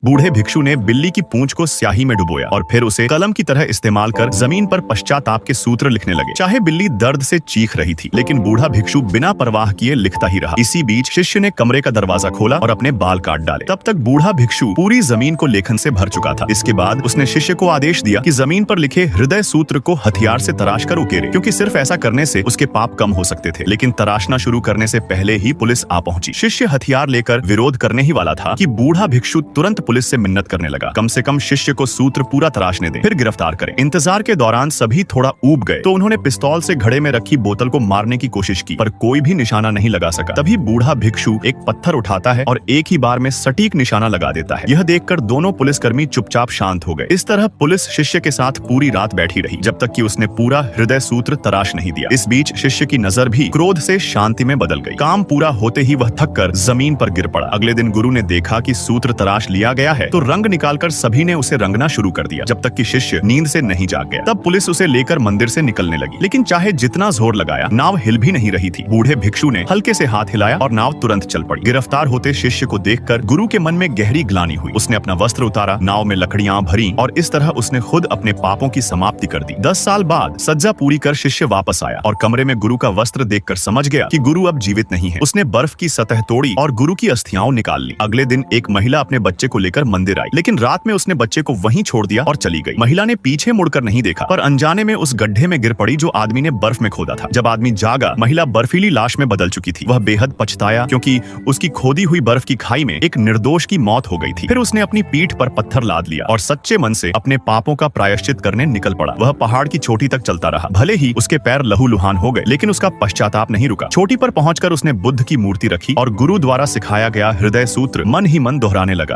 बूढ़े भिक्षु ने बिल्ली की पूंछ को स्याही में डुबोया और फिर उसे कलम की तरह इस्तेमाल कर जमीन पर पश्चाताप के सूत्र लिखने लगे। चाहे बिल्ली दर्द से चीख रही थी, लेकिन बूढ़ा भिक्षु बिना परवाह किए लिखता ही रहा। इसी बीच शिष्य ने कमरे का दरवाजा खोला और अपने बाल काट डाले। तब तक बूढ़ा भिक्षु पूरी जमीन को लेखन से भर चुका था। इसके बाद उसने शिष्य को आदेश दिया कि जमीन पर लिखे हृदय सूत्र को हथियार से तराश कर उकेरे, क्योंकि सिर्फ ऐसा करने से उसके पाप कम हो सकते थे। लेकिन तराशना शुरू करने से पहले ही पुलिस आ पहुंची। शिष्य हथियार लेकर विरोध करने ही वाला था कि बूढ़ा भिक्षु तुरंत पुलिस से मिन्नत करने लगा, कम से कम शिष्य को सूत्र पूरा तराशने दें, फिर गिरफ्तार करें। इंतजार के दौरान सभी थोड़ा ऊब गए तो उन्होंने पिस्तौल से घड़े में रखी बोतल को मारने की कोशिश की, पर कोई भी निशाना नहीं लगा सका। तभी बूढ़ा भिक्षु एक पत्थर उठाता है और एक ही बार में सटीक निशाना लगा देता है। यह देखकर दोनों पुलिसकर्मी चुपचाप शांत हो गए। इस तरह पुलिस शिष्य के साथ पूरी रात बैठी रही, जब तक कि उसने पूरा हृदय सूत्र तराश नहीं दिया। इस बीच शिष्य की नजर भी क्रोध से शांति में बदल गई। काम पूरा होते ही वह थककर जमीन पर गिर पड़ा। अगले दिन गुरु ने देखा कि सूत्र तराश लिया गया है तो रंग निकालकर सभी ने उसे रंगना शुरू कर दिया, जब तक कि शिष्य नींद से नहीं जाग गया। तब पुलिस उसे लेकर मंदिर से निकलने लगी, लेकिन चाहे जितना जोर लगाया नाव हिल भी नहीं रही थी। बूढ़े भिक्षु ने हल्के से हाथ हिलाया और नाव तुरंत चल पड़ी। गिरफ्तार होते शिष्य को देखकर गुरु के मन में गहरी ग्लानि हुई। उसने अपना वस्त्र उतारा, नाव में लकड़ियां भरी और इस तरह उसने खुद अपने पापों की समाप्ति कर दी। 10 साल बाद सज्जा पूरी कर शिष्य वापस आया और कमरे में गुरु का वस्त्र देखकर समझ गया कि गुरु अब जीवित नहीं है। उसने बर्फ की सतह तोड़ी और गुरु की अस्थियां निकाल ली। अगले दिन एक महिला अपने बच्चे को लेकर मंदिर आई, लेकिन रात में उसने बच्चे को वहीं छोड़ दिया और चली गई। महिला ने पीछे मुड़कर नहीं देखा, पर अनजाने में उस गड्ढे में गिर पड़ी जो आदमी ने बर्फ में खोदा था। जब आदमी जागा, महिला बर्फीली लाश में बदल चुकी थी। वह बेहद पछताया, क्योंकि उसकी खोदी हुई बर्फ की खाई में एक निर्दोष की मौत हो गई थी। फिर उसने अपनी पीठ पर पत्थर लाद लिया और सच्चे मन से अपने पापों का प्रायश्चित करने निकल पड़ा। वह पहाड़ की चोटी तक चलता रहा। भले ही उसके पैर लहूलुहान हो गए, लेकिन उसका पश्चाताप नहीं रुका। चोटी पर पहुंचकर उसने बुद्ध की मूर्ति रखी और गुरु द्वारा सिखाया गया हृदय सूत्र मन ही मन दोहराने लगा।